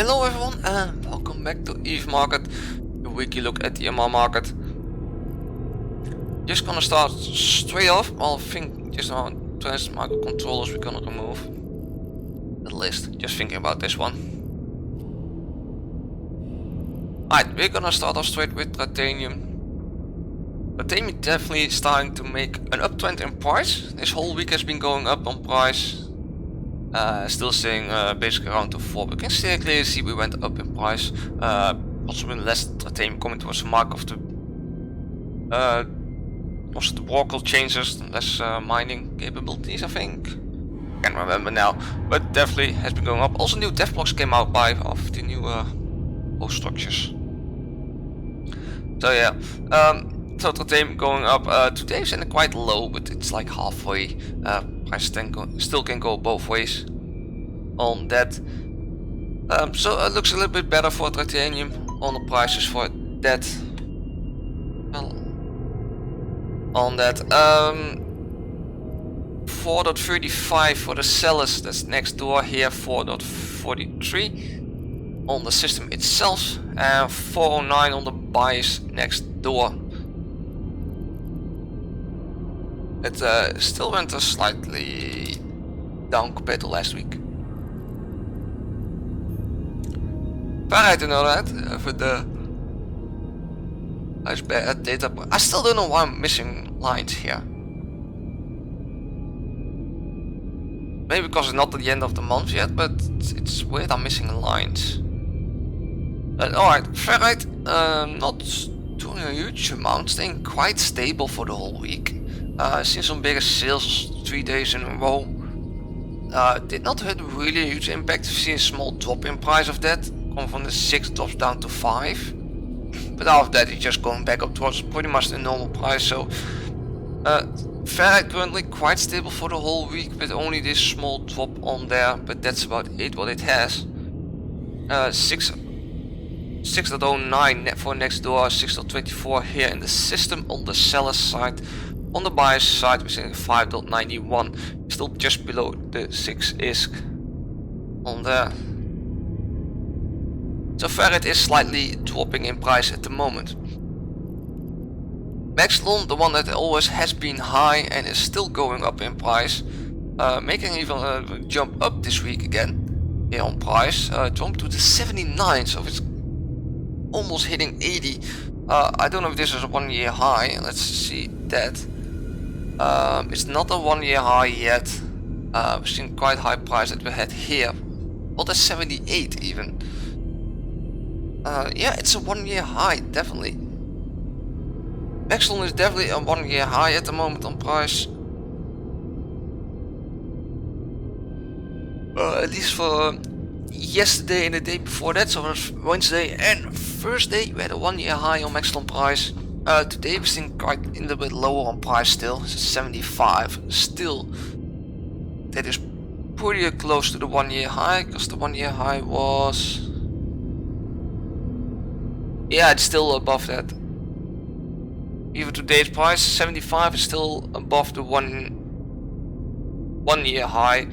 Hello everyone and welcome back to Eve Market, the weekly look at the amarr market. Just gonna start straight off. Well, I think just around 20 microcontrollers we're gonna remove. At least, just thinking about this one. Alright, we're gonna start off straight with titanium. Titanium definitely starting to make an uptrend in price. This whole week has been going up on price. Still staying basically around to 4, but you can still clearly see we went up in price. Also with less titanium coming towards the mark of the Oracle changes, less mining capabilities, I think. Can't remember now, but definitely has been going up. Also new dev blocks came out of the new host structures. So yeah, so titanium going up. Today's in quite low, but it's like halfway. Price still can go both ways on that. So it looks a little bit better for titanium on the prices for that. Well, on that 4.35 for the sellers, that's next door here. 4.43 on the system itself, and 409 on the buyers next door. It still went slightly down compared to last week. Alright, to know that for the nice bad data. I still don't know why I'm missing lines here. Maybe because it's not at the end of the month yet, but it's weird I'm missing lines. Alright, ferrite, not doing a huge amount, staying quite stable for the whole week. Seen some bigger sales 3 days in a row. Did not have really a huge impact. We've seen a small drop in price of that. Come from the 6 drops down to 5. But after that it's just going back up towards pretty much the normal price. So ferrite currently quite stable for the whole week, with only this small drop on there. But that's about it what it has. 6.09 net for next door, 6.24 here in the system on the seller side. On the buyer's side we're seeing 5.91, still just below the 6 is on there. So ferrite is slightly dropping in price at the moment. Maxlon, the one that always has been high and is still going up in price, making even a jump up this week again here on price, jumped to the 79, so it's almost hitting 80. I don't know if this is a 1 year high. Let's see that. It's not a 1 year high yet. We've seen quite high price that we had here. Well, that's 78 even. Yeah, it's a 1 year high, definitely. Maxlon is definitely a 1 year high at the moment on price. At least for yesterday and the day before that, so it was Wednesday and Thursday, we had a 1 year high on Maxlon price. Today we're seeing quite a little bit lower on price still, it's 75. Still, that is pretty close to the 1 year high, because the 1 year high was... yeah, it's still above that. Even today's price, 75, is still above the one year high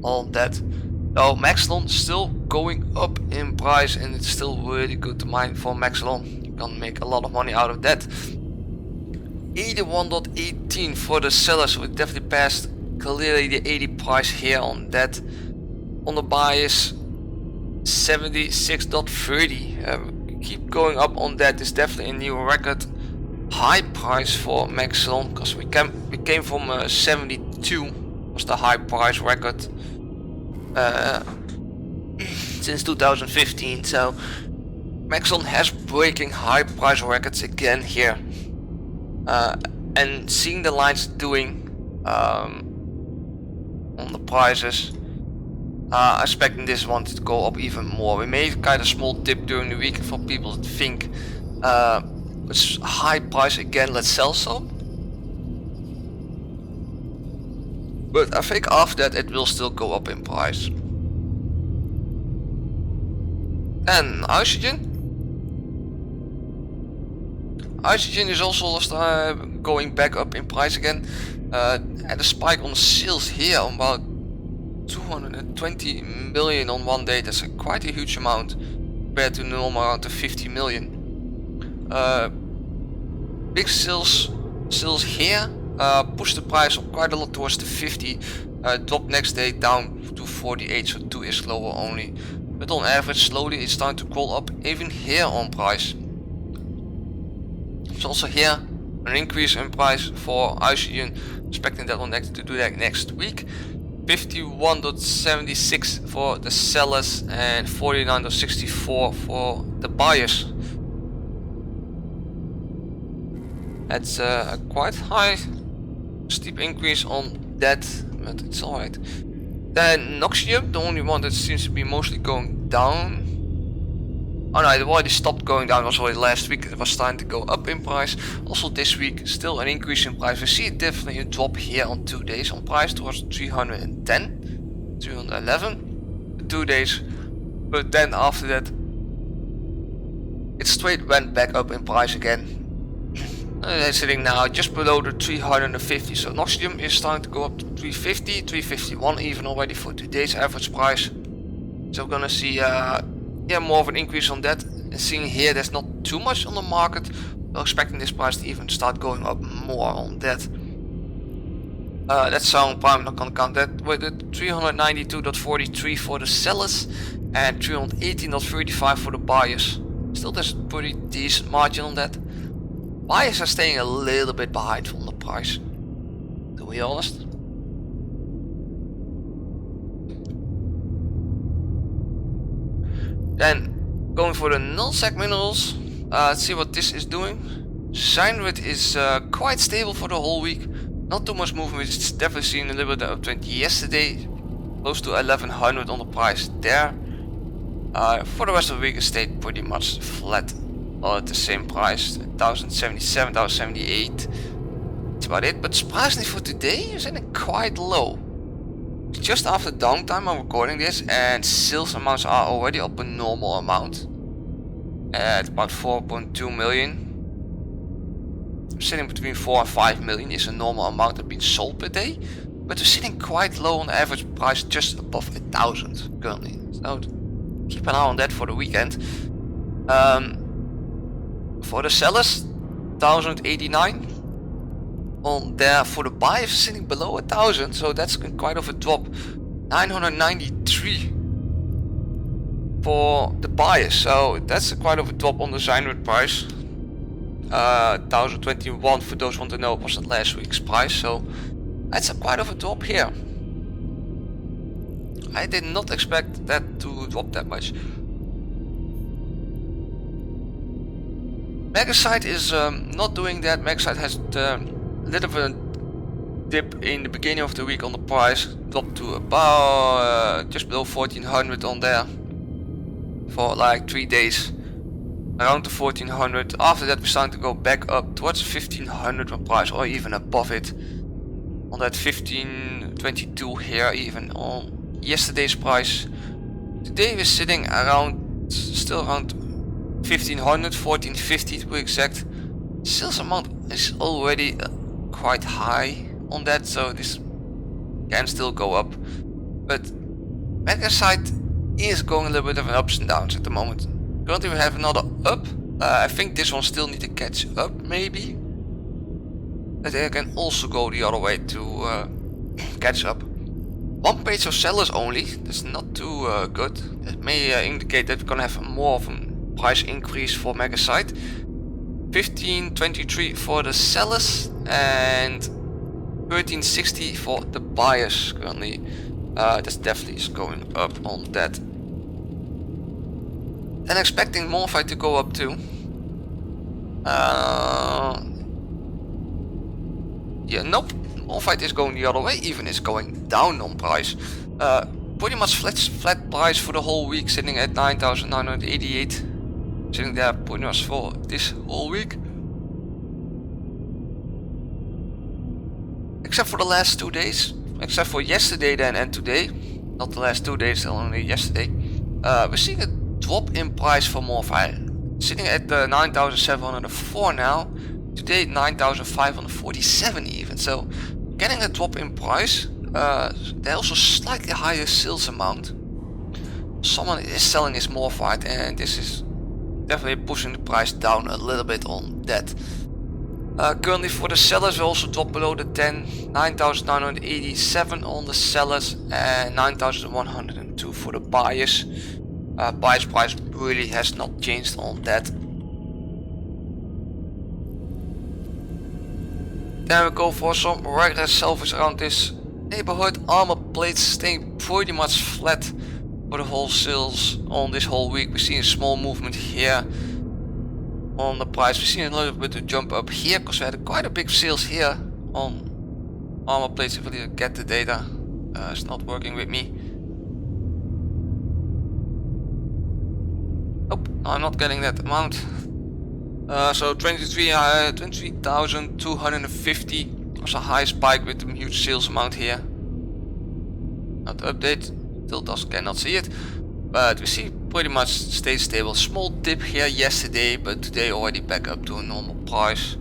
on that. So Maxlon still going up in price, and it's still really good to mine for Maxlon. You can make a lot of money out of that. 81.18 for the sellers, so we definitely passed clearly the 80 price here on that. On the buyers, 76.30. Keep going up on that. Is definitely a new record high price for Maxlon, because we came from 72 was the high price record since 2015. So Maxlon has breaking high price records again here, and seeing the lines doing on the prices, expecting this one to go up even more. We made kind of small dip during the week for people that think it's high price again, let's sell some. But I think after that it will still go up in price. And oxygen. Oxygen is also going back up in price again. Had a spike on sales here on about 220 million on one day. That's quite a huge amount compared to the normal amount of 50 million. Big sales here push the price up quite a lot towards the 50. Drop next day down to 48, so 2 is lower only. But on average, slowly it's starting to crawl up even here on price. So also here an increase in price for ICN, expecting that one to do that next week. 51.76 for the sellers and 49.64 for the buyers. That's a quite high, steep increase on that, but it's alright. Then Noxium, the only one that seems to be mostly going down. Oh no, it already stopped going down. Also last week it was starting to go up in price. Also this week still an increase in price. We see definitely a drop here on 2 days on price towards 310, 311, 2 days. But then after that it straight went back up in price again. They're sitting now just below the 350, so Noxium is starting to go up to 350, 351 even already for today's average price. So we're gonna see more of an increase on that. And seeing here there's not too much on the market, we're expecting this price to even start going up more on that. That's Sound Prime, not gonna count that. With it 392.43 for the sellers and 318.35 for the buyers. Still there's a pretty decent margin on that. Buyers are staying a little bit behind on the price, to be honest. Then going for the null-sec minerals, let's see what this is doing. Cyanide is quite stable for the whole week. Not too much movement. It's definitely seen a little bit of uptrend yesterday, close to 1100 on the price there. For the rest of the week it stayed pretty much flat. All at the same price, 1077, 1078. That's about it. But surprisingly for today, it's in quite low. It's just after downtime I'm recording this, and sales amounts are already up a normal amount at about 4.2 million. Sitting between 4 and 5 million is a normal amount that being sold per day, but we're sitting quite low on the average price, just above 1,000 currently. So keep an eye on that for the weekend. For the sellers, 1089 on there. For the buyers, sitting below 1,000, so that's quite of a drop. 993 for the buyers, so that's quite of a drop on the Cyanide price. 1021 for those who want to know, was last week's price, so that's quite of a drop here. I did not expect that to drop that much. Megasite is not doing that. Megasite has a little bit of a dip in the beginning of the week on the price, dropped to about just below 1400 on there for like 3 days, around the 1400. After that we're starting to go back up towards 1500 on price, or even above it on that 1522 here, even on yesterday's price. Today we're sitting around, still around 1500, 1450 to be exact. Sales amount is already quite high on that, so this can still go up. But Megasite is going a little bit of an ups and downs at the moment. Currently we have another up. I think this one still need to catch up maybe. But they can also go the other way to catch up. One page of sellers only, that's not too good. That may indicate that we're gonna have more of a price increase for Megasite. 1523 for the sellers and 1360 for the buyers currently. That's definitely is going up on that. And expecting Morphite to go up too. Yeah, nope. Morphite is going the other way, even is going down on price. Pretty much flat price for the whole week, sitting at 9,988. Sitting there pretty much for this whole week. Except for the last 2 days. Except for yesterday then and today. Not the last 2 days, only yesterday. We're seeing a drop in price for Morphite. Sitting at 9,704 now. Today 9,547 even. So getting a drop in price. They also slightly higher sales amount. Someone is selling his morphite, and this is definitely pushing the price down a little bit on that. Currently for the sellers we also drop below the 10, 9,987 on the sellers and 9,102 for the buyers. Buyers price really has not changed on that. Then we go for some regular salvage around this neighborhood. Armor plates staying pretty much flat for the whole sales on this whole week. We see a small movement here on the price. We see a little bit of jump up here because we had quite a big sales here on armor plates. If I get the data, it's not working with me. Oh, I'm not getting that amount. So 23,250 was a high spike with a huge sales amount here. Not update, still cannot see it, but we see pretty much stay stable. Small dip here yesterday, but today already back up to a normal price.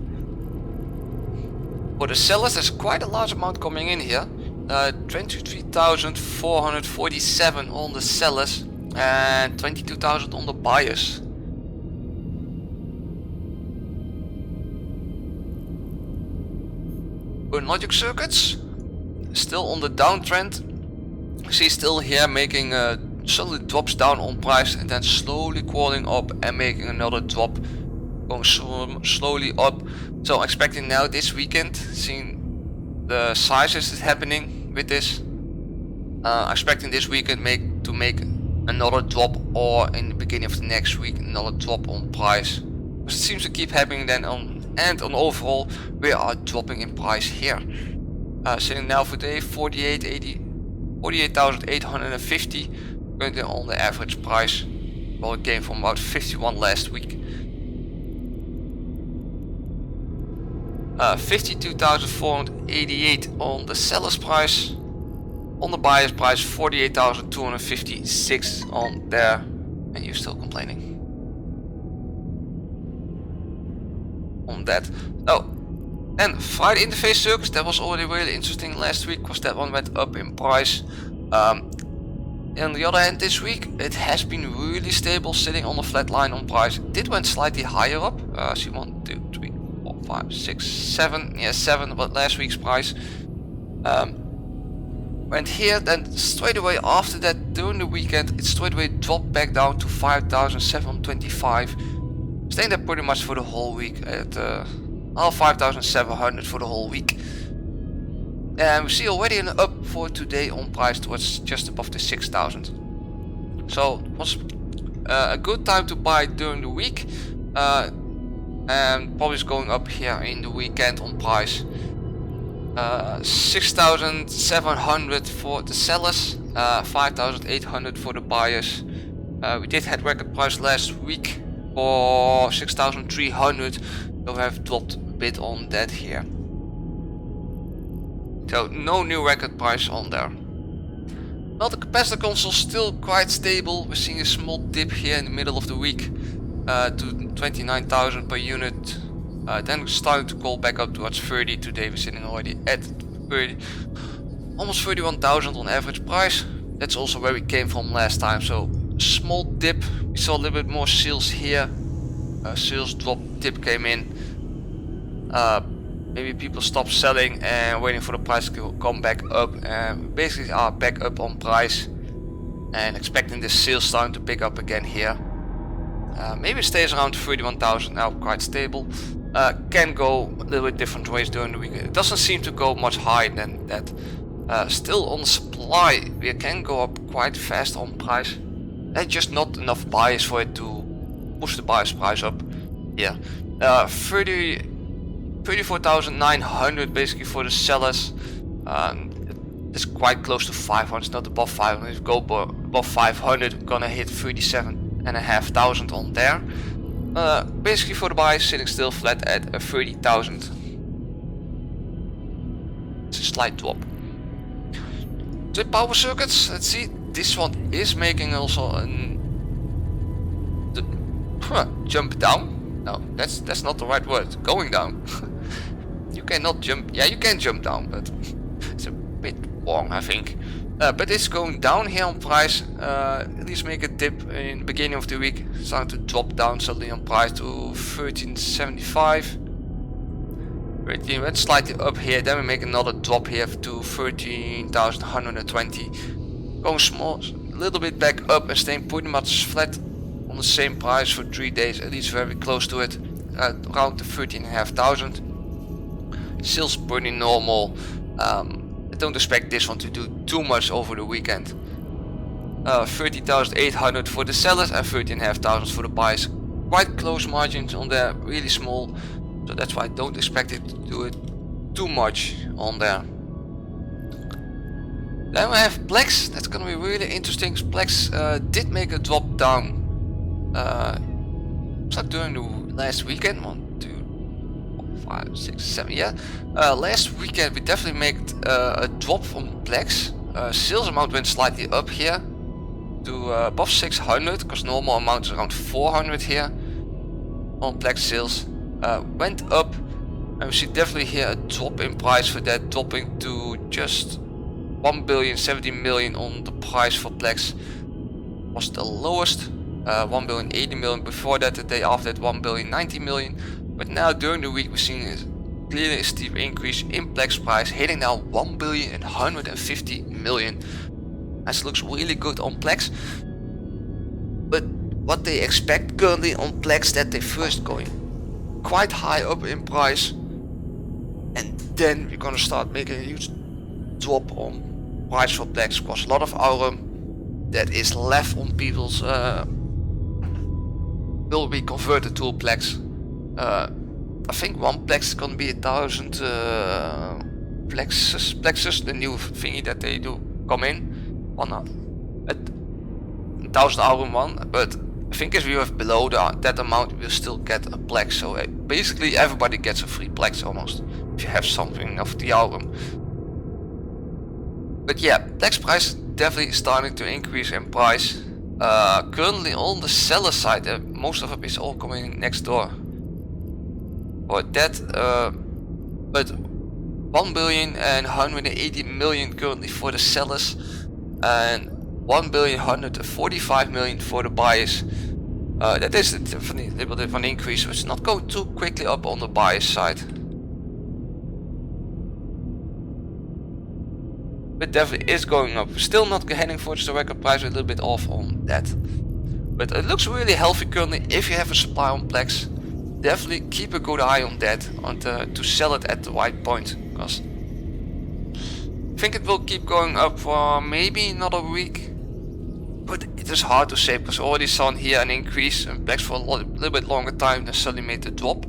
For the sellers, there's quite a large amount coming in here. 23,447 on the sellers and 22,000 on the buyers. Logic circuits still on the downtrend. You see still here making suddenly drops down on price and then slowly crawling up and making another drop, going slowly up. So expecting now this weekend, seeing the sizes that's happening with this, expecting this weekend to make another drop, or in the beginning of the next week another drop on price. But it seems to keep happening then on. And on overall, we are dropping in price here. Sitting now for today 48,850 currently on the average price. Well, it came from about 51 last week. 52,488 on the seller's price. On the buyer's price 48,256 on there. And you're still complaining on that. Oh, and Friday interface circuits, that was already really interesting last week because that one went up in price. On the other hand, this week it has been really stable, sitting on a flat line on price. It did went slightly higher up. See 1, 2, 3, 4, 5, 6, 7. Yeah, 7 about last week's price. Went here, then straight away after that during the weekend it straight away dropped back down to 5,725. Staying there pretty much for the whole week at 5,700 for the whole week. And we see already an up for today on price towards just above the 6,000. So it was a good time to buy during the week, and probably is going up here in the weekend on price. 6,700 for the sellers, 5,800 for the buyers. We did had record price last week for 6,300, so we have dropped a bit on that here. So no new record price on there. Well, the capacitor console still quite stable. We're seeing a small dip here in the middle of the week to 29,000 per unit. Then starting to call back up towards 30. Today we're sitting already at 30, almost 31,000 on average price. That's also where we came from last time. So small dip. We saw a little bit more sales here. Sales drop, dip came in. Maybe people stopped selling and waiting for the price to come back up, and basically are back up on price and expecting this sales starting to pick up again here. Maybe it stays around 31,000 now, quite stable. Can go a little bit different ways during the week. It doesn't seem to go much higher than that. Still on supply, we can go up quite fast on price. There's just not enough buyers for it to push the buyer's price up. Yeah, 34,900 basically for the sellers. It's quite close to 500. It's not above 500. If we go above 500, we're gonna hit 37,500 on there. Basically for the buyers, sitting still flat at 30,000. It's a slight drop. The power circuits, let's see. This one is making also a jump down. No, that's not the right word. Going down. You cannot jump. Yeah, you can jump down, but it's a bit wrong, I think. But it's going down here on price. At least make a dip in the beginning of the week, starting to drop down suddenly on price to 1375. We went slightly up here, then we make another drop here to 13,120. Going small, a little bit back up and staying pretty much flat on the same price for 3 days, at least very close to it, around the 13,500. Sales pretty normal. I don't expect this one to do too much over the weekend. 30,800 for the sellers and 13,500 for the buyers. Quite close margins on there, really small. So that's why I don't expect it to do it too much on there. Then we have Plex. That's gonna be really interesting. Plex did make a drop down. Like during the last weekend. 1, 2, 4, 5, 6, 7. Yeah. Last weekend we definitely made a drop from Plex. Sales amount went slightly up here to above 600, because normal amount is around 400 here on Plex sales. Went up, and we see definitely here a drop in price for that, dropping to just 1,070 million on the price for Plex. Was the lowest, 1,080 million before that, the day after that 1,090 million. But now during the week we're seeing clearly a steep increase in Plex price, hitting now 1,150 million. This looks really good on Plex. But what they expect currently on Plex, that they first going quite high up in price, and then we're gonna start making a huge drop on price for Plex, because a lot of our that is left on people's will be converted to Plex. I think one Plex is gonna be 1,000 Plexus, the new thingy that they do come in. 1,000 hour one, but I think if you have below that amount, you will still get a Plex. So basically everybody gets a free Plex almost, if you have something of the album. But yeah, Plex price is definitely starting to increase in price. Currently on the seller side, most of it is all coming next door. For that, but 1,180 million currently for the sellers, and 1,145 million for the buyers. That is definitely a little bit of an increase, so it's not going too quickly up on the buyers side. But definitely is going up. Still not heading for the record price, a little bit off on that. But it looks really healthy currently. If you have a supply on Plex, definitely keep a good eye on that, and to sell it at the right point, because I think it will keep going up for maybe another week. But it is hard to say, because I already saw here an increase in Plex for a little bit longer time, then suddenly made the drop.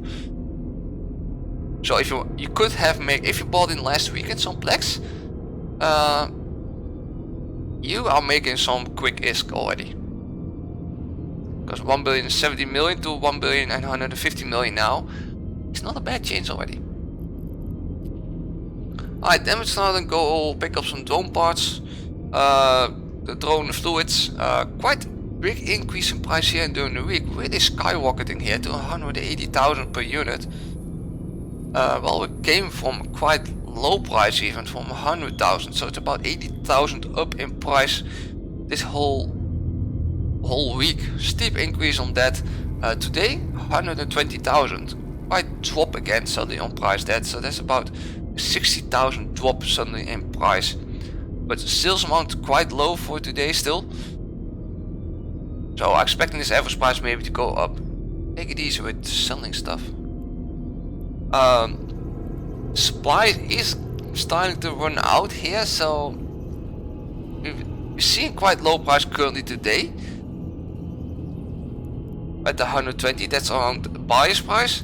So if you could have if you bought in last weekend some Plex, you are making some quick isk already. Because 1,070 million to 1,950 million now, it's not a bad change already. Alright, then we're starting to go pick up some drone parts. The drone fluids, quite big increase in price here during the week, really skyrocketing here to 180,000 per unit. Well, we came from quite low price, even from 100,000, so it's about 80,000 up in price this whole week. Steep increase on that. Today 120,000, quite drop again suddenly on price, so that's about 60,000 drop suddenly in price. But the sales amount quite low for today still, so I'm expecting this average price maybe to go up. Take it easy with selling stuff. Supply is starting to run out here, so we're seeing quite low price currently today at the 120. That's around the buyer's price,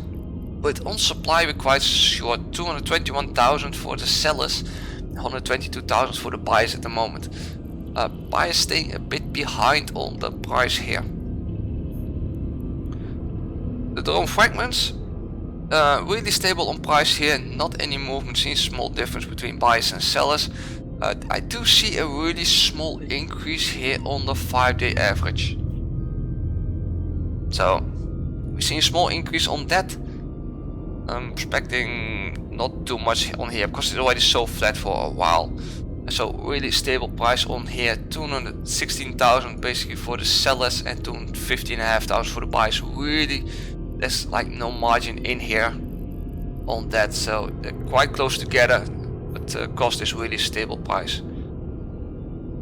but on supply we're quite short. 221,000 for the sellers, 122,000 for the buyers at the moment. Buyers staying a bit behind on the price here. The drone fragments, really stable on price here, not any movement, seen small difference between buyers and sellers. I do see a really small increase here on the 5-day average. So we see a small increase on that. I'm expecting not too much on here because it's already so flat for a while. So really stable price on here. 216,000 basically for the sellers and 215,500 for the buyers. Really, there's like no margin in here on that, so they're quite close together, but cost is really stable price.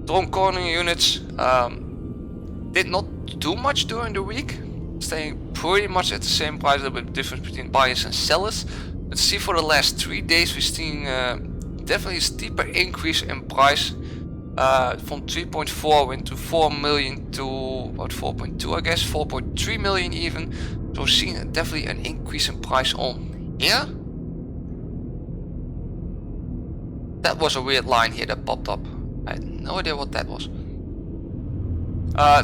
Drone corner units did not do much during the week, staying pretty much at the same price, a little bit difference between buyers and sellers. Let's see, for the last 3 days we've seen definitely a steeper increase in price, from 3.4 went to 4 million to about 4.2, I guess 4.3 million even. So we're seeing definitely an increase in price on here. That was a weird line here that popped up. I had no idea what that was.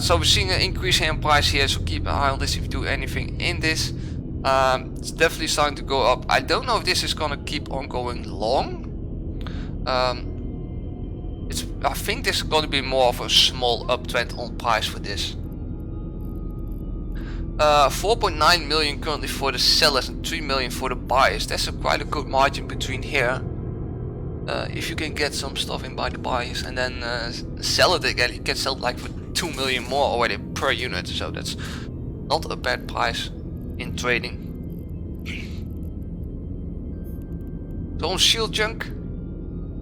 So we're seeing an increase here in price here, so keep an eye on this if you do anything in this. It's definitely starting to go up. I don't know if this is gonna keep on going long. I think this is gonna be more of a small uptrend on price for this. 4.9 million currently for the sellers and 3 million for the buyers. That's quite a good margin between here. If you can get some stuff in by the buyers and then sell it again, you can sell it like for 2 million more already per unit. So that's not a bad price in trading. So on shield junk,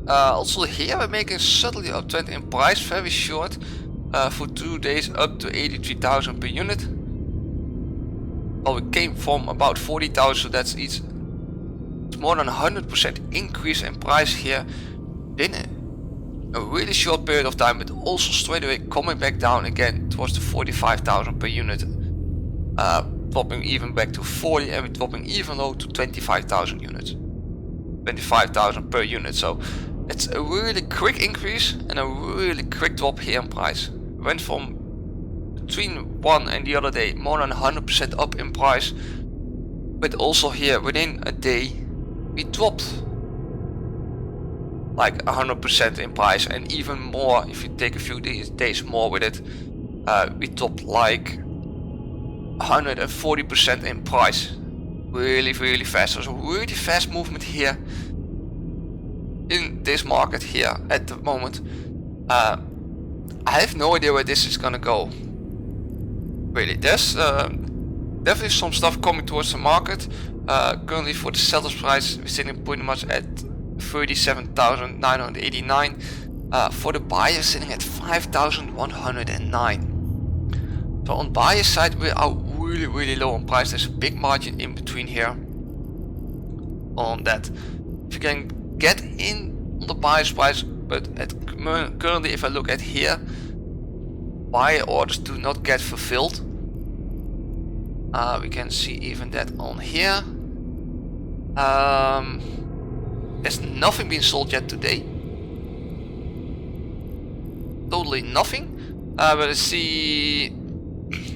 also here we're making subtly uptrend in price, very short, for 2 days up to 83,000 per unit. Well, we came from about 40,000, so that's it's more than 100% increase in price here in a really short period of time, but also straight away coming back down again towards the 45,000 per unit, dropping even back to 40 and dropping even low to 25,000 units, 25,000 per unit. So it's a really quick increase and a really quick drop here in price. Went from between one and the other day more than 100% up in price, but also here within a day we dropped like 100% in price, and even more if you take a few days more with it. We dropped like 140% in price, really fast. So it's a really fast movement here in this market here at the moment. I have no idea where this is gonna go. Really, there's definitely some stuff coming towards the market. Currently for the seller's price we're sitting pretty much at 37,989. For the buyer sitting at 5,109. So on buyer side we are really low on price. There's a big margin in between here on that. If you can get in on the buyer's price, but currently if I look at here, buyer orders do not get fulfilled. We can see even that on here. There's nothing been sold yet today. Totally nothing. But I see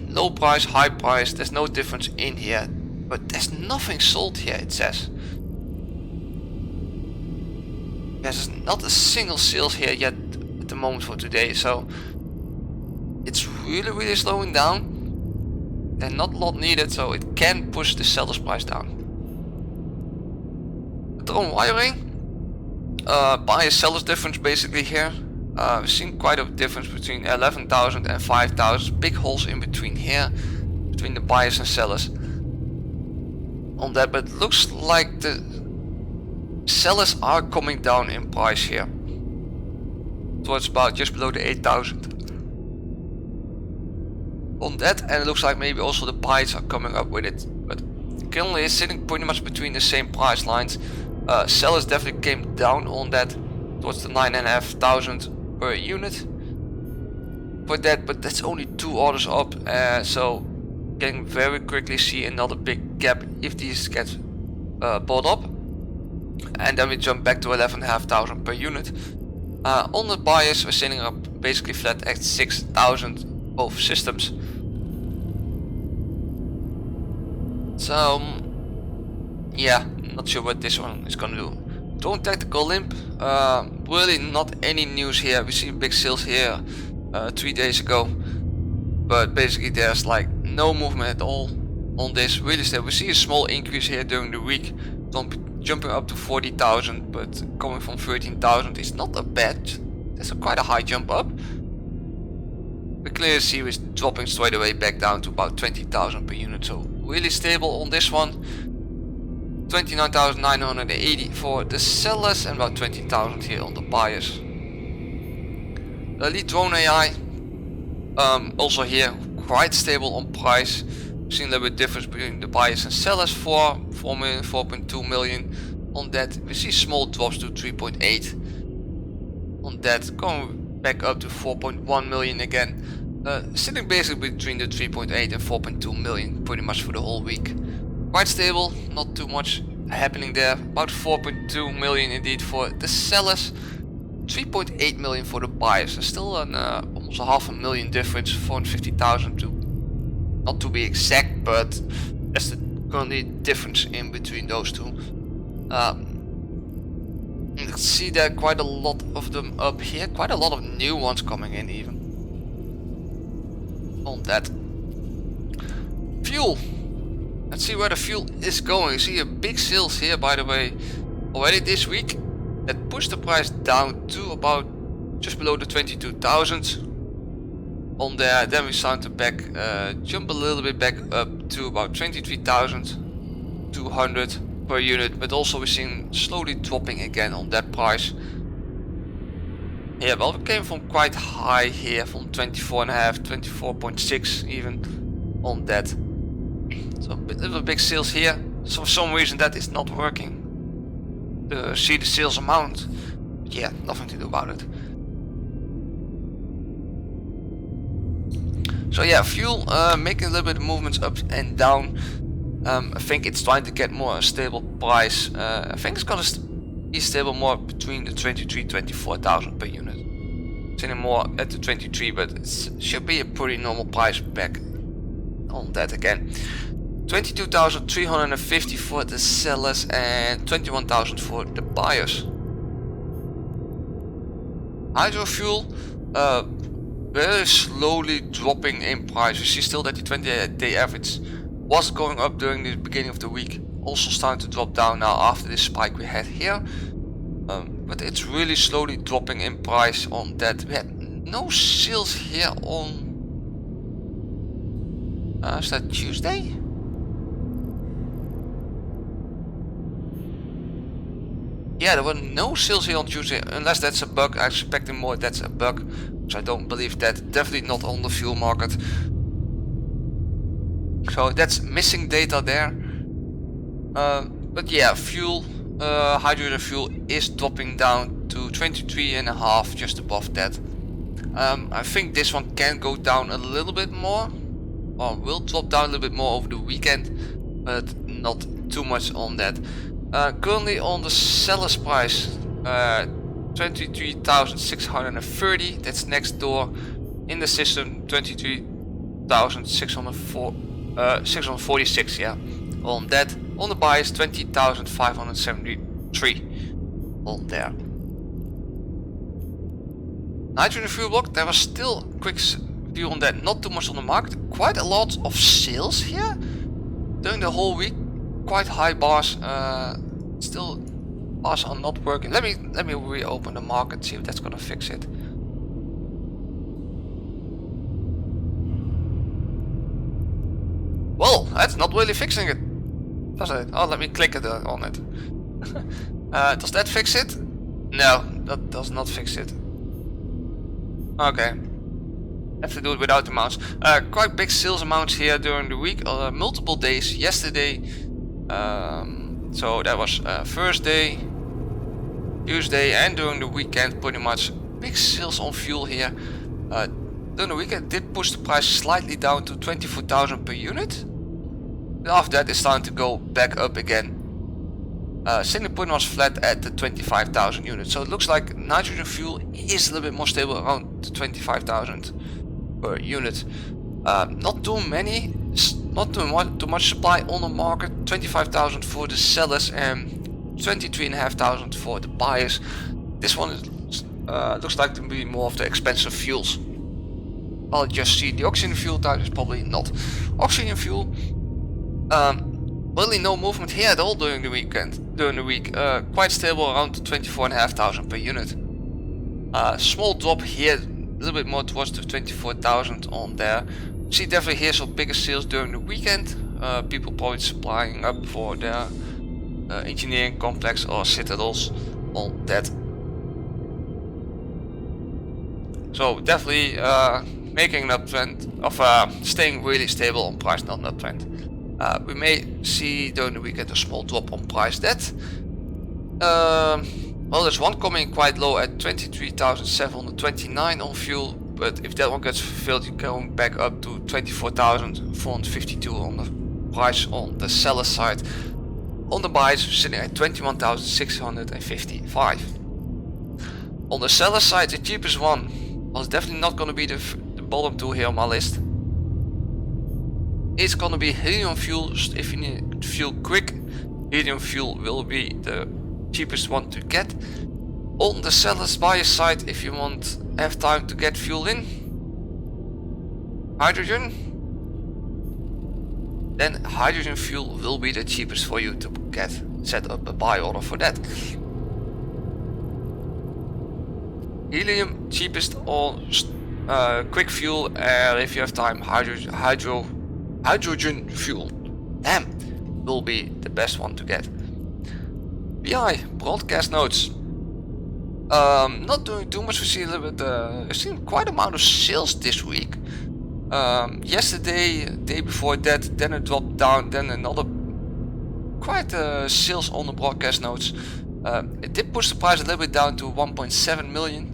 low price, high price. There's no difference in here. But there's nothing sold here, it says. There's not a single sales here yet at the moment for today. So it's really slowing down. And not a lot needed, so it can push the seller's price down. Drone wiring, buyer seller's difference basically here. We've seen quite a difference between 11,000 and 5,000. Big holes in between here, between the buyers and sellers on that, but it looks like the sellers are coming down in price here towards about just below the 8,000 on that, and it looks like maybe also the buyers are coming up with it, but currently it's sitting pretty much between the same price lines. Sellers definitely came down on that towards the 9,500 per unit for that, but that's only 2 orders up, so can very quickly see another big gap if these get bought up, and then we jump back to 11,500 per unit. On the buyers we're sitting up basically flat at 6,000 both systems. So yeah, not sure what this one is gonna do. Drone tactical limp, really not any news here. We see big sales here 3 days ago, but basically there's like no movement at all on this. Really still, we see a small increase here during the week, jumping up to 40,000, but coming from 13,000 is not a bad. That's quite a high jump up. We clearly see it's dropping straight away back down to about 20,000 per unit, so really stable on this one. 29,980 for the sellers and about 20,000 here on the buyers. The Elite Drone AI, also here quite stable on price. We've seen a little bit difference between the buyers and sellers. 4 million, 4.2 million on that. We see small drops to 3.8 on that, going back up to 4.1 million again. Sitting basically between the 3.8 and 4.2 million pretty much for the whole week. Quite stable, not too much happening there. About 4.2 million indeed for the sellers, 3.8 million for the buyers. There's still an almost a $500,000 difference, 450,000 to not to be exact, but that's the currently difference in between those two. Let's see there quite a lot of them up here, quite a lot of new ones coming in even. On that fuel, let's see where the fuel is going. You see a big sales here, by the way, already this week that pushed the price down to about just below the 22,000 on there. Then we started to back jump a little bit back up to about 23,200 per unit, but also we're seeing slowly dropping again on that price. Yeah, well, we came from quite high here, from 24.5, 24.6 even on that. So a little big sales here. So for some reason that is not working. See the sales amount, but yeah, nothing to do about it. So yeah, fuel making a little bit of movements up and down. I think it's trying to get more a stable price. I think it's gonna be stable more between the 23,000-24,000 per unit. It's more at the 23, but it should be a pretty normal price back on that again. 22,350 for the sellers and 21,000 for the buyers. Hydro fuel, very slowly dropping in price. You see still that the 20-day average was going up during the beginning of the week, also starting to drop down now after this spike we had here. But it's really slowly dropping in price on that. We had no sales here on is that Tuesday? Yeah, there were no sales here on Tuesday, unless that's a bug. I'm expecting more that's a bug, which I don't believe that. Definitely not on the fuel market. So that's missing data there. But yeah, fuel, hydrogen fuel is dropping down to 23.5, just above that. I think this one can go down a little bit more, or will drop down a little bit more over the weekend, but not too much on that. Currently on the seller's price, 23,630. That's next door in the system. 23,646. Yeah, on that. On the buyers, 20,573 on there. Nitrogen fuel block. There was still a quick view on that. Not too much on the market. Quite a lot of sales here during the whole week. Quite high bars. Still bars are not working. Let me reopen the market, see if that's gonna fix it. Well, that's not really fixing it, does it? Oh, let me click it on it. Does that fix it? No, that does not fix it. Okay, have to do it without the mouse. Quite big sales amounts here during the week, multiple days. Yesterday, so that was Thursday, Tuesday, and during the weekend, pretty much big sales on fuel here. During the weekend, did push the price slightly down to 24,000 per unit. After that, it's starting to go back up again. Single point was flat at the 25,000 units, so it looks like nitrogen fuel is a little bit more stable around the 25,000 per unit. Not too many, not too much supply on the market. 25,000 for the sellers and 23,500 for the buyers. This one is, looks like to be more of the expensive fuels. I'll just see the oxygen fuel type is probably not oxygen fuel. really no movement here at all during the week. Quite stable around 24,500 per unit. Small drop here, a little bit more towards the 24,000 on there. See definitely here some bigger sales during the weekend. People probably supplying up for their engineering complex or citadels on that. So definitely making an uptrend of staying really stable on price, not an uptrend. We may see during the weekend a small drop on price. That well, there's one coming quite low at 23,729 on fuel, but if that one gets fulfilled, you're going back up to 24,452 on the price on the seller side. On the buys, we're sitting at 21,655. On the seller side, the cheapest one was definitely not going to be the bottom two here on my list. It's going to be helium fuel. If you need fuel quick, helium fuel will be the cheapest one to get. On the seller's buyer side, if you have time to get fuel in, hydrogen, then hydrogen fuel will be the cheapest for you to get. Set up a buy order for that. Helium cheapest on quick fuel, and if you have time, hydrogen fuel, will be the best one to get. BI broadcast notes. Not doing too much. We see a little bit. We've seen quite a amount of sales this week. Yesterday, day before that, then it dropped down. Then another quite sales on the broadcast notes. It did push the price a little bit down to 1.7 million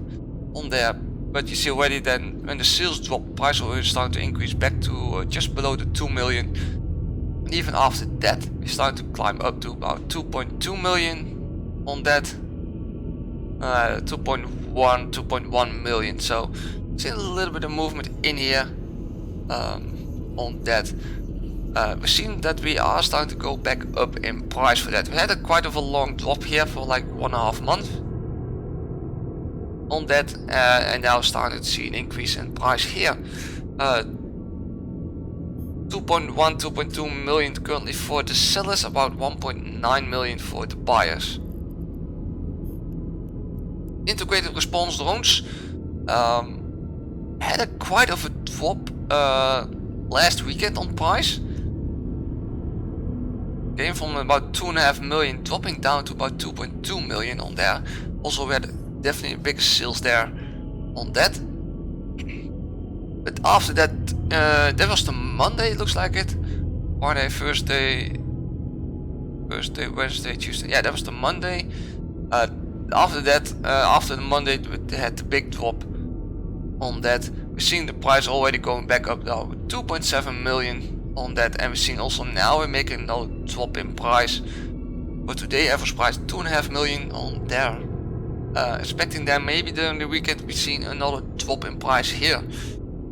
on there. But you see already then when the sales drop, price will start to increase back to just below the 2 million. And even after that, we start to climb up to about 2.2 million on that. 2.1 million. So see a little bit of movement in here on that. We've seen that we are starting to go back up in price for that. We had quite of a long drop here for like 1.5 months on that, and now started to see an increase in price here. 2.2 million currently for the sellers, about 1.9 million for the buyers. Integrated response drones had quite of a drop last weekend on price. Came from about 2.5 million, dropping down to about 2.2 million on there. Also, we had definitely big sales there on that. But after that, that was the Monday, it looks like it. Friday, Thursday, Wednesday, Tuesday. Yeah, that was the Monday. After that, after the Monday, they had the big drop on that. We're seeing the price already going back up now, 2.7 million on that, and we're seeing also now we're making another drop in price. But today, average price 2.5 million on there. Expecting that maybe during the weekend we're seeing another drop in price here.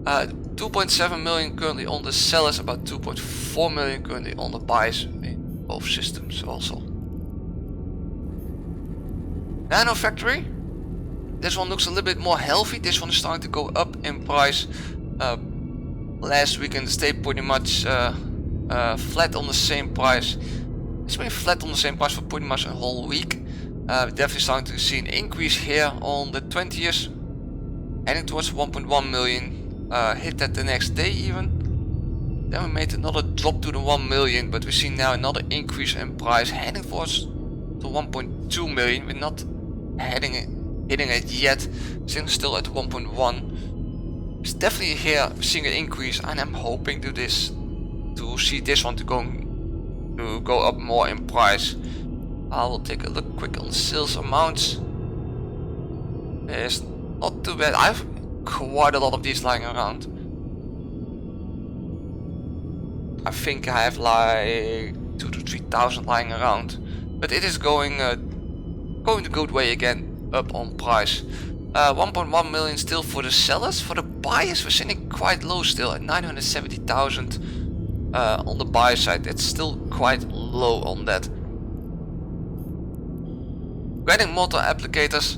2.7 million currently on the sellers, about 2.4 million currently on the buyers in both systems also. Nano Factory. This one looks a little bit more healthy. This one is starting to go up in price. Last weekend stayed pretty much flat on the same price. It's been flat on the same price for pretty much a whole week. Definitely starting to see an increase here on the 20 years, heading towards 1.1 million. Hit that the next day even. Then we made another drop to the 1 million, but we see now another increase in price, heading towards the 1.2 million. We're not hitting it yet, still at 1.1. It's definitely here seeing an increase, and I'm hoping to see this one to go up more in price. I will take a look quick on the sales amounts. It's not too bad. I have quite a lot of these lying around. I think I have like 2,000 to 3,000 lying around, but it is going the good way again, up on price. 1.1 million still for the sellers. For the buyers, we're sitting quite low still at 970,000 on the buyer side. It's still quite low on that. Wedding motor applicators.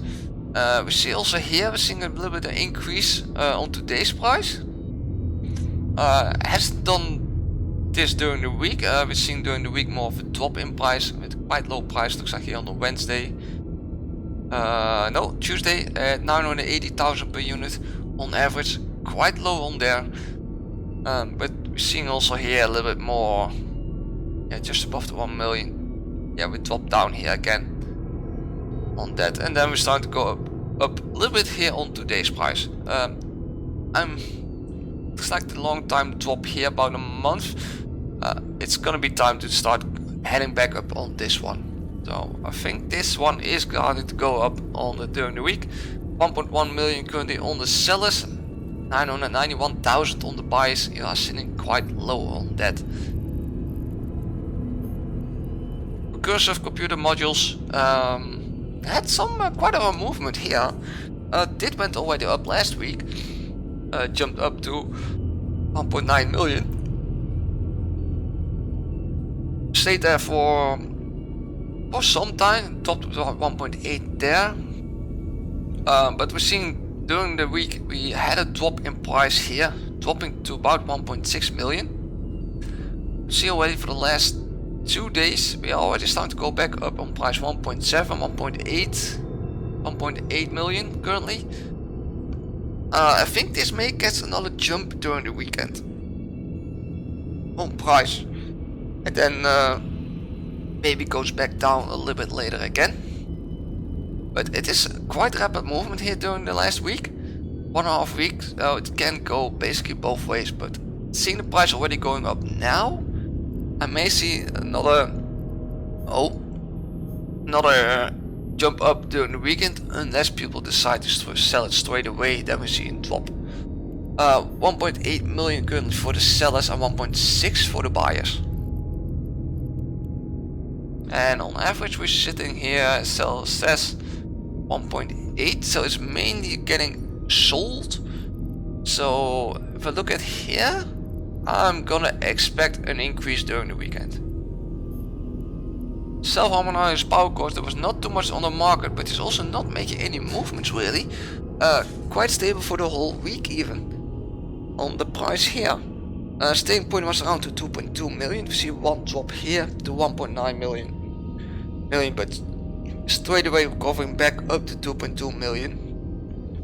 We see also here we're seeing a little bit of increase on today's price. Hasn't done this during the week. We're seeing during the week more of a drop in price with quite low price. Looks like here on the Wednesday. No, Tuesday at 980,000 per unit on average. Quite low on there. But we're seeing also here a little bit more. Yeah, just above the 1 million. Yeah, we dropped down here again on that, and then we start to go up a little bit here on today's price. Looks like the long time drop here, about a month. It's gonna be time to start heading back up on this one. So I think this one is going to go up on during the week. 1.1 million currently on the sellers, 991,000 on the buyers. You are sitting quite low on that. Recursive computer modules had some quite a movement here. Did went already up last week. Jumped up to 1.9 million. Stayed there for some time. Dropped to 1.8 there. But we're seeing during the week we had a drop in price here, dropping to about 1.6 million. See already for the last 2 days we are already starting to go back up on price. 1.7, 1.8 million currently. I think this may get another jump during the weekend on price, and then maybe goes back down a little bit later again. But it is quite rapid movement here during the last week, 1.5 weeks. It can go basically both ways, but seeing the price already going up now, I may see another jump up during the weekend, unless people decide to sell it straight away. Then we see a drop. 1.8 million currently for the sellers and 1.6 for the buyers. And on average we're sitting here, seller says 1.8, so it's mainly getting sold. So if I look at here, I'm gonna expect an increase during the weekend. Self-harmonized power cords, there was not too much on the market, but it's also not making any movements really. Quite stable for the whole week even on the price here. Staying point was around to 2.2 million. We see one drop here to 1.9 million, but straight away recovering back up to 2.2 million.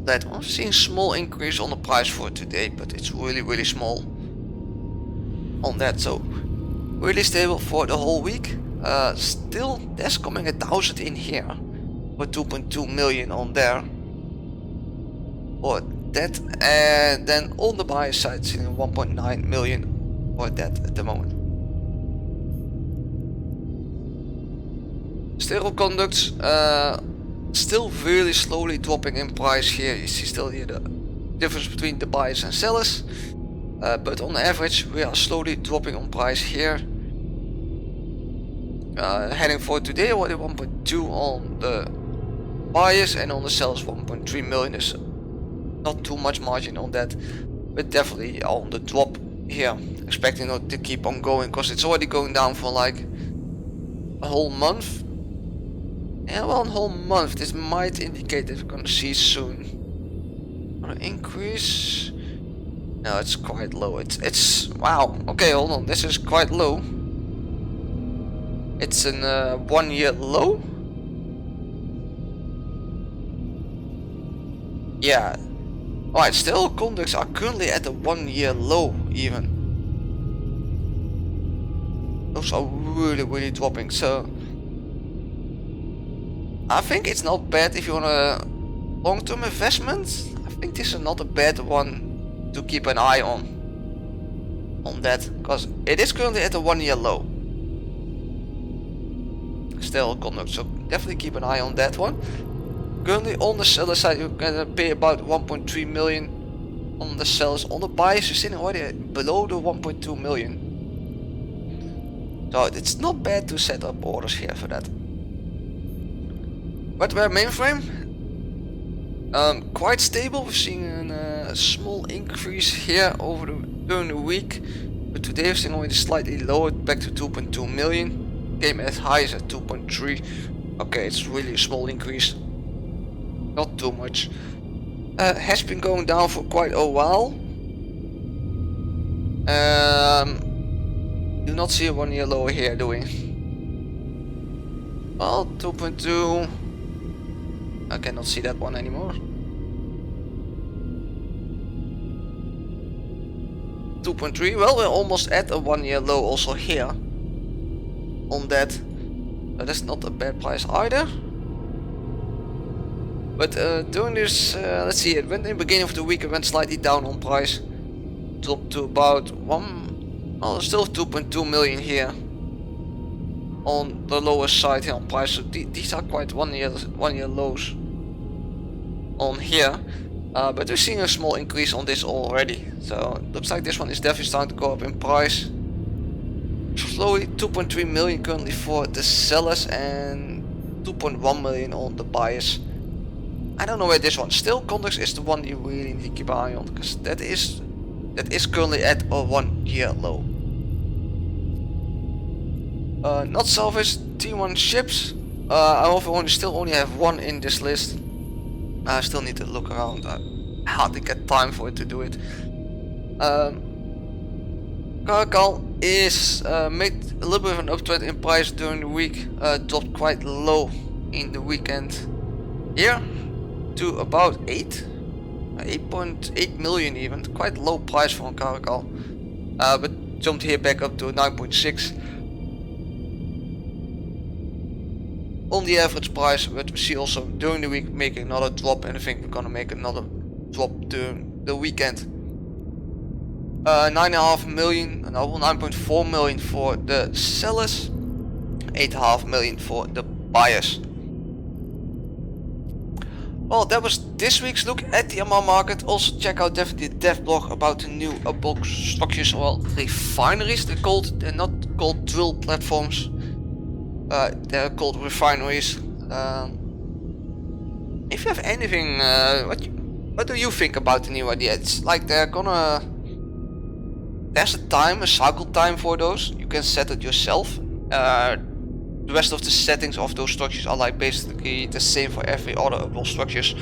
That one seeing small increase on the price for today, but it's really small on that. So really stable for the whole week. Still there's coming 1,000 in here for 2.2 million on there for that, and then on the buyer side seeing 1.9 million for that at the moment. Stereo conducts still really slowly dropping in price here. You see still here the difference between the buyers and sellers, but on average we are slowly dropping on price here. Heading for today already 1.2 on the buyers, and on the sellers 1.3 million. Is not too much margin on that, but definitely on the drop here. Expecting it to keep on going because it's already going down for like a whole month. Yeah, well, a whole month. This might indicate that we're gonna see soon an increase. No, it's quite low. It's wow. Okay, hold on. This is quite low. It's an 1 year low. Yeah. Alright, still conducts are currently at the 1 year low even. Those are really dropping. So I think it's not bad if you want a long-term investment. I think this is not a bad one to keep an eye on that, because it is currently at the 1 year low. Still conduct, so definitely keep an eye on that one. Currently on the seller side you're gonna pay about 1.3 million on the sellers. On the buyers you're sitting already below the 1.2 million. So it's not bad to set up orders here for that. Hardware mainframe, quite stable. We're seeing a small increase here during the week, but today we're seeing already slightly lowered back to 2.2 million. Came as high as at 2.3. Okay, it's really a small increase, not too much. Has been going down for quite a while. Do not see a 1 year low here, do we? Well, 2.2. I cannot see that one anymore. 2.3. Well, we're almost at a 1 year low also here. On that. That's not a bad price either. But during this, let's see, it went in the beginning of the week, it went slightly down on price. Dropped to about still 2.2 million here. On the lower side here on price. So these are quite 1 year lows on here. But we're seeing a small increase on this already. So looks like this one is definitely starting to go up in price. Slowly 2.3 million currently for the sellers and 2.1 million on the buyers. I don't know where this one. Still, Context is the one you really need to keep an eye on, because that is currently at a 1 year low. Not salvaged T1 ships. I still only have one in this list. I still need to look around. I hardly get time for it to do it. Caracal is made a little bit of an uptrend in price during the week. Dropped quite low in the weekend here to about 8.8 million even. Quite low price for a Caracal. But jumped here back up to 9.6. On the average price, but we see also during the week making another drop, and I think we're gonna make another drop during the weekend. 9.5 million, no, 9.4 million for the sellers, 8.5 million for the buyers. Well, that was this week's look at the amarr market. Also check out definitely the dev blog about the new bulk structures, well, refineries. They're not called drill platforms. They're called refineries. If you have anything, what do you think about the new idea? It's like there's a cycle time for those. You can set it yourself. The rest of the settings of those structures are like basically the same for every other bulk structures.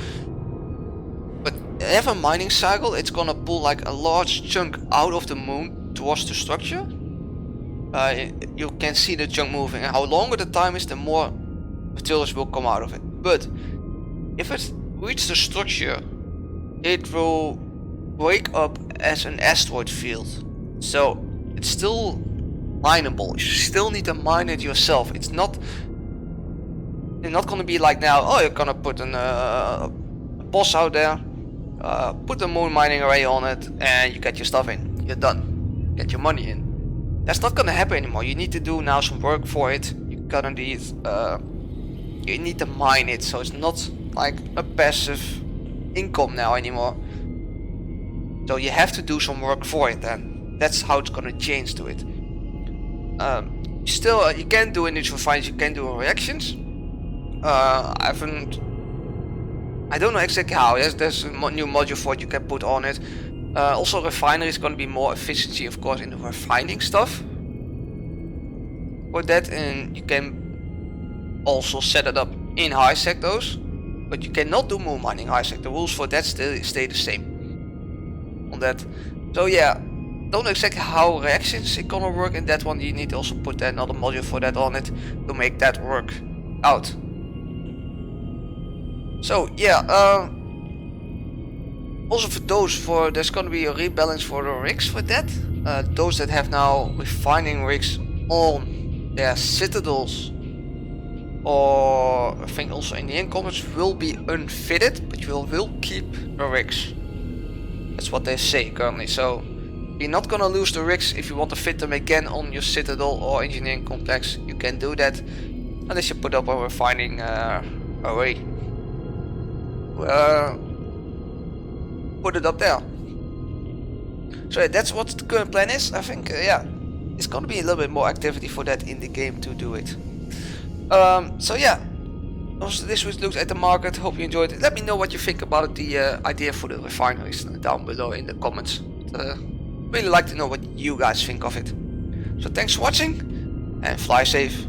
But have a mining cycle, it's gonna pull like a large chunk out of the moon towards the structure. You can see the chunk moving, and how longer the time is, the more materials will come out of it. But if it reaches the structure, it will wake up as an asteroid field. So it's still mineable. You still need to mine it yourself. You're not gonna be like now, oh, you're gonna put a boss out there, put a moon mining array on it, and you get your stuff in. You're done. Get your money in. That's not gonna happen anymore. You need to do now some work for it. You need to mine it, so it's not like a passive income now anymore. So you have to do some work for it, and that's how it's gonna change to it. You can do initial finds, you can do reactions. I don't know exactly how. Yes, there's a new module for it you can put on it. Also, refinery is going to be more efficiency, of course, in the refining stuff for that, and you can also set it up in high sectors, but you cannot do moon mining high sec. The rules for that still stay the same on that. So yeah, don't know exactly how reactions are gonna work in that one. You need to also put another module for that on it to make that work out. So yeah. Also for there's gonna be a rebalance for the rigs for that. Those that have now refining rigs on their citadels, or I think also in the incomers, will be unfitted, but you will keep the rigs. That's what they say currently. So you're not gonna lose the rigs if you want to fit them again on your citadel or engineering complex. You can do that unless you put up a refining array. Put it up there. So that's what the current plan is. I think yeah, it's gonna be a little bit more activity for that in the game to do it. So yeah, also this week looked at the market. Hope you enjoyed it. Let me know what you think about the idea for the refineries down below in the comments. Really like to know what you guys think of it. So thanks for watching and fly safe.